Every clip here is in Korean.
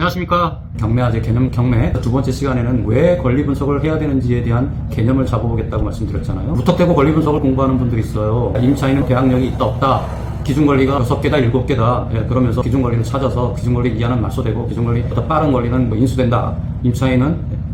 안녕하십니까. 경매아재 개념 경매 두 번째 시간에는 왜 권리 분석을 해야 되는지에 대한 개념을 잡아보겠다고 말씀드렸잖아요. 무턱대고 권리 분석을 공부하는 분들이 있어요. 임차인은 계약력이 있다 없다, 기준권리가 6개다 7개다 그러면서 기준권리를 찾아서 기준권리 이하는 말소되고 기준권리보다 빠른 권리는 인수된다. 임차인은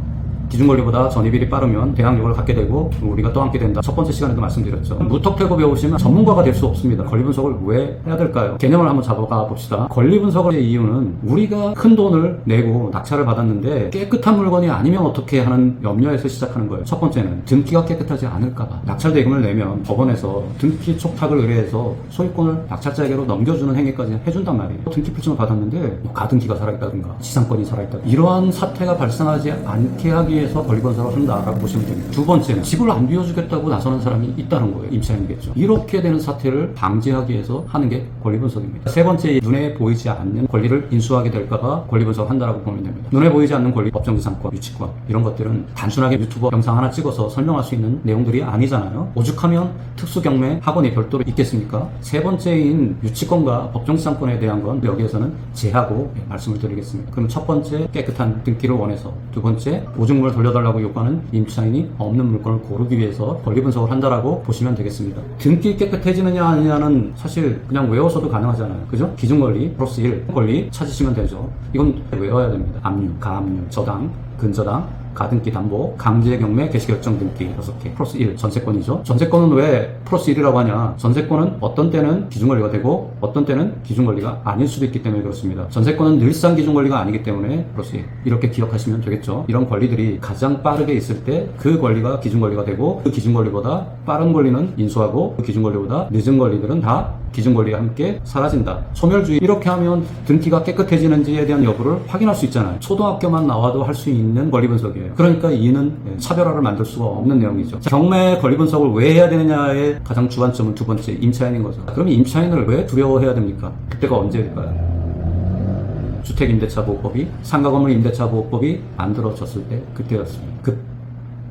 기준권리보다 전입일이 빠르면 대항력을 갖게 되고 우리가 떠안게 된다. 첫 번째 시간에도 말씀드렸죠. 무턱대고 배우시면 전문가가 될 수 없습니다. 권리 분석을 왜 해야 될까요? 개념을 한번 잡아가 봅시다. 권리 분석의 이유는 우리가 큰 돈을 내고 낙찰을 받았는데 깨끗한 물건이 아니면 어떻게 하는 염려에서 시작하는 거예요. 첫 번째는 등기가 깨끗하지 않을까봐. 낙찰 대금을 내면 법원에서 등기 촉탁을 의뢰해서 소유권을 낙찰자에게로 넘겨주는 행위까지 해준단 말이에요. 등기 필증을 받았는데 가등기가 살아있다든가 지상권이 살아있다, 이러한 사태가 발생하지 않게 하기 위해서 권리 분석을 한다라고 보시면 됩니다. 두 번째는 집을 안 비워주겠다고 나서는 사람이 있다는 거예요. 임차인이겠죠. 이렇게 되는 사태를 방지하기 위해서 하는 게 권리 분석입니다. 세 번째, 눈에 보이지 않는 권리를 인수하게 될까봐 권리 분석을 한다라고 보면 됩니다. 눈에 보이지 않는 권리, 법정지상권, 유치권, 이런 것들은 단순하게 유튜버 영상 하나 찍어서 설명할 수 있는 내용들이 아니잖아요. 오죽하면 특수경매 학원이 별도로 있겠습니까? 세 번째인 유치권과 법정지상권에 대한 건 여기에서는 제하고 말씀을 드리겠습니다. 그럼 첫 번째, 깨끗한 등기를 원해서, 두 번째, 보증금을 돌려달라고 요구하는 임차인이 없는 물건을 고르기 위해서 권리 분석을 한다라고 보시면 되겠습니다. 등기 깨끗해지느냐 아니냐는 사실 그냥 외워서도 가능하잖아요. 그죠? 기준권리 플러스 1 권리 찾으시면 되죠. 이건 외워야 됩니다. 압류, 가압류, 저당, 근저당, 가등기 담보, 강제 경매, 개시결정 등기 6개 플러스 1 전세권이죠. 전세권은 왜 플러스 1이라고 하냐? 전세권은 어떤 때는 기준권리가 되고 어떤 때는 기준권리가 아닐 수도 있기 때문에 그렇습니다. 전세권은 늘상 기준권리가 아니기 때문에 플러스 1 이렇게 기억하시면 되겠죠. 이런 권리들이 가장 빠르게 있을 때 그 권리가 기준권리가 되고 그 기준권리보다 빠른 권리는 인수하고 그 기준권리보다 늦은 권리들은 다 기준권리와 함께 사라진다. 소멸주의. 이렇게 하면 등기가 깨끗해지는지에 대한 여부를 확인할 수 있잖아요. 초등학교만 나와도 할 수 있는 권리 분석이에요. 그러니까 이는 차별화를 만들 수가 없는 내용이죠. 경매 권리 분석을 왜 해야 되느냐의 가장 주안점은 두 번째, 임차인인 거죠. 그러면 임차인을 왜 두려워해야 됩니까? 그때가 언제일까요? 주택임대차보호법이, 상가건물 임대차보호법이 만들어졌을 때 그때였습니다.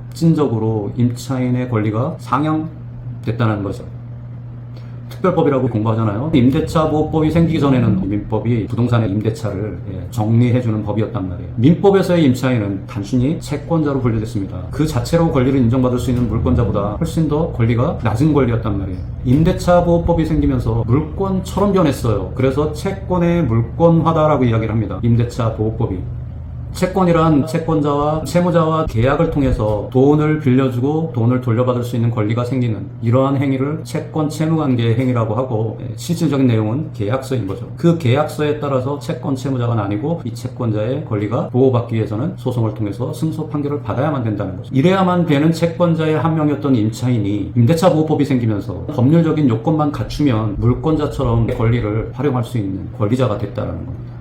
급진적으로 임차인의 권리가 상향됐다는 거죠. 특별법이라고 공부하잖아요. 임대차보호법이 생기기 전에는 민법이 부동산의 임대차를 정리해주는 법이었단 말이에요. 민법에서의 임차인은 단순히 채권자로 분류됐습니다. 그 자체로 권리를 인정받을 수 있는 물권자보다 훨씬 더 권리가 낮은 권리였단 말이에요. 임대차보호법이 생기면서 물권처럼 변했어요. 그래서 채권의 물권화다라고 이야기를 합니다. 임대차보호법이. 채권이란 채권자와 채무자와 계약을 통해서 돈을 빌려주고 돈을 돌려받을 수 있는 권리가 생기는 이러한 행위를 채권 채무관계 행위라고 하고, 실질적인 내용은 계약서인 거죠. 그 계약서에 따라서 채권 채무자가 나뉘고 이 채권자의 권리가 보호받기 위해서는 소송을 통해서 승소 판결을 받아야만 된다는 거죠. 이래야만 되는 채권자의 한 명이었던 임차인이 임대차 보호법이 생기면서 법률적인 요건만 갖추면 물권자처럼 권리를 활용할 수 있는 권리자가 됐다는 겁니다.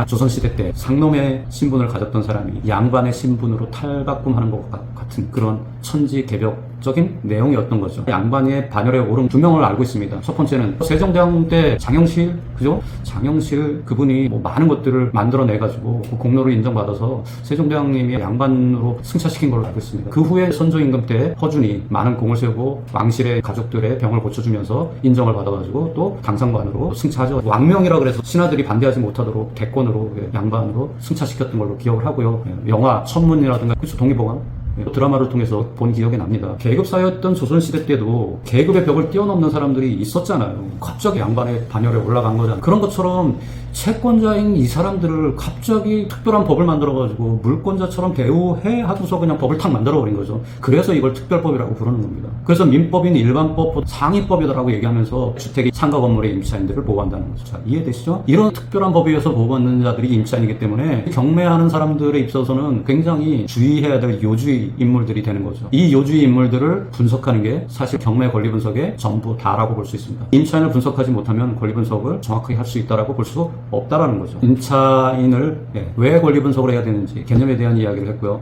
조선시대 때 상놈의 신분을 가졌던 사람이 양반의 신분으로 탈바꿈하는 것과 같은 그런 천지개벽적인 내용이었던 거죠. 양반의 반열에 오른 두 명을 알고 있습니다. 첫 번째는 세종대왕 때 장영실, 그죠? 장영실 그분이 많은 것들을 만들어내가지고 그 공로를 인정받아서 세종대왕님이 양반으로 승차시킨 걸로 알고 있습니다. 그 후에 선조임금 때 허준이 많은 공을 세우고 왕실의 가족들의 병을 고쳐주면서 인정을 받아가지고 또 당상관으로 승차하죠. 왕명이라 그래서 신하들이 반대하지 못하도록 대권으로 양반으로 승차시켰던 걸로 기억을 하고요. 영화 천문이라든가 그쵸, 동의보감 드라마를 통해서 본 기억이 납니다. 계급사였던 조선시대 때도 계급의 벽을 뛰어넘는 사람들이 있었잖아요. 갑자기 양반의 반열에 올라간 거잖아요. 그런 것처럼 채권자인 이 사람들을 갑자기 특별한 법을 만들어가지고 물권자처럼 대우해 하고서 그냥 법을 탁 만들어버린 거죠. 그래서 이걸 특별법이라고 부르는 겁니다. 그래서 민법인 일반법 상위법이다라고 얘기하면서 주택이 상가 건물의 임차인들을 보호한다는 거죠. 자, 이해되시죠? 이런 특별한 법에 의해서 보호받는 자들이 임차인이기 때문에 경매하는 사람들에 있어서는 굉장히 주의해야 될 요주의 인물들이 되는 거죠. 이 요주의 인물들을 분석하는 게 사실 경매 권리 분석의 전부 다라고 볼 수 있습니다. 임차인을 분석하지 못하면 권리 분석을 정확하게 할 수 있다라고 볼 수 없다라는 거죠. 임차인을 왜 권리 분석을 해야 되는지 개념에 대한 이야기를 했고요.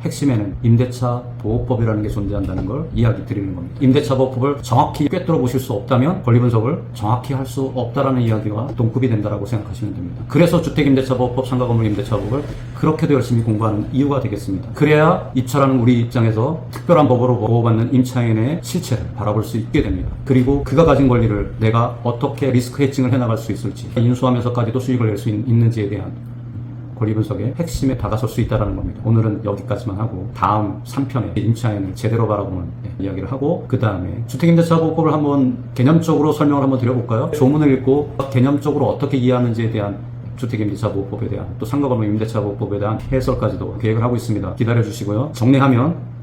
핵심에는 임대차 보호법이라는 게 존재한다는 걸 이야기 드리는 겁니다. 임대차 보호법을 정확히 꿰뚫어 보실 수 없다면 권리 분석을 정확히 할 수 없다라는 이야기와 동급이 된다라고 생각하시면 됩니다. 그래서 주택임대차보호법, 상가건물 임대차법을 그렇게도 열심히 공부하는 이유가 되겠습니다. 그래야 입찰하는 우리 입장에서 특별한 법으로 보호받는 임차인의 실체를 바라볼 수 있게 됩니다. 그리고 그가 가진 권리를 내가 어떻게 리스크 해칭을 해나갈 수 있을지, 인수하면서 어디서까지도 수익을 낼 수 있는지에 대한 권리 분석의 핵심에 다가설 수 있다는 겁니다. 오늘은 여기까지만 하고 다음 3편에 임차인을 제대로 바라보는 이야기를 하고 그 다음에 주택임대차보호법을 한번 개념적으로 설명을 한번 드려볼까요? 조문을 읽고 개념적으로 어떻게 이해하는지에 대한 주택임대차보호법에 대한 또 상가건물 임대차보호법에 대한 해설까지도 계획을 하고 있습니다. 기다려주시고요. 정리하면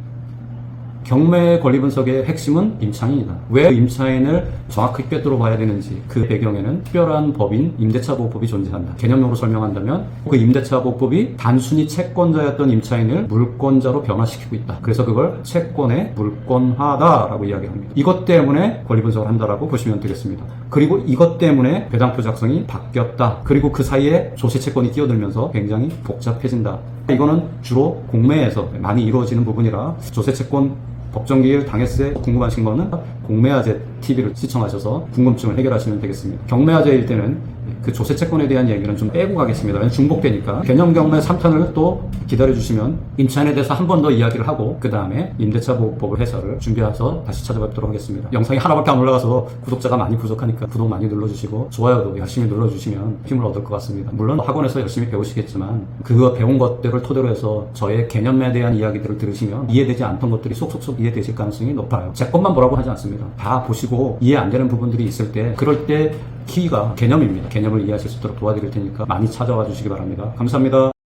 경매 권리 분석의 핵심은 임차인이다. 왜 임차인을 정확히 꿰뚫어 봐야 되는지 그 배경에는 특별한 법인 임대차보호법이 존재한다. 개념적으로 설명한다면 그 임대차보호법이 단순히 채권자였던 임차인을 물권자로 변화시키고 있다. 그래서 그걸 채권의 물권화다라고 이야기합니다. 이것 때문에 권리 분석을 한다라고 보시면 되겠습니다. 그리고 이것 때문에 배당표 작성이 바뀌었다. 그리고 그 사이에 조세채권이 끼어들면서 굉장히 복잡해진다. 이거는 주로 공매에서 많이 이루어지는 부분이라 조세채권 법정기일 당해세 궁금하신 거는 공매화재 TV를 시청하셔서 궁금증을 해결하시면 되겠습니다. 경매화재일 때는 그 조세채권에 대한 얘기는 좀 빼고 가겠습니다. 왜냐면 중복되니까. 개념경매 3편을 또 기다려주시면 임차인에 대해서 한 번 더 이야기를 하고 그 다음에 임대차보호법 해설을 준비해서 다시 찾아뵙도록 하겠습니다. 영상이 하나밖에 안 올라가서 구독자가 많이 부족하니까 구독 많이 눌러주시고 좋아요도 열심히 눌러주시면 힘을 얻을 것 같습니다. 물론 학원에서 열심히 배우시겠지만 그거 배운 것들을 토대로 해서 저의 개념에 대한 이야기들을 들으시면 이해되지 않던 것들이 쏙쏙쏙 이해되실 가능성이 높아요. 제 것만 보라고 하지 않습니다. 다 보시고 이해 안 되는 부분들이 있을 때 그럴 때 키가 개념입니다. 개념을 이해하실 수 있도록 도와드릴 테니까 많이 찾아와 주시기 바랍니다. 감사합니다.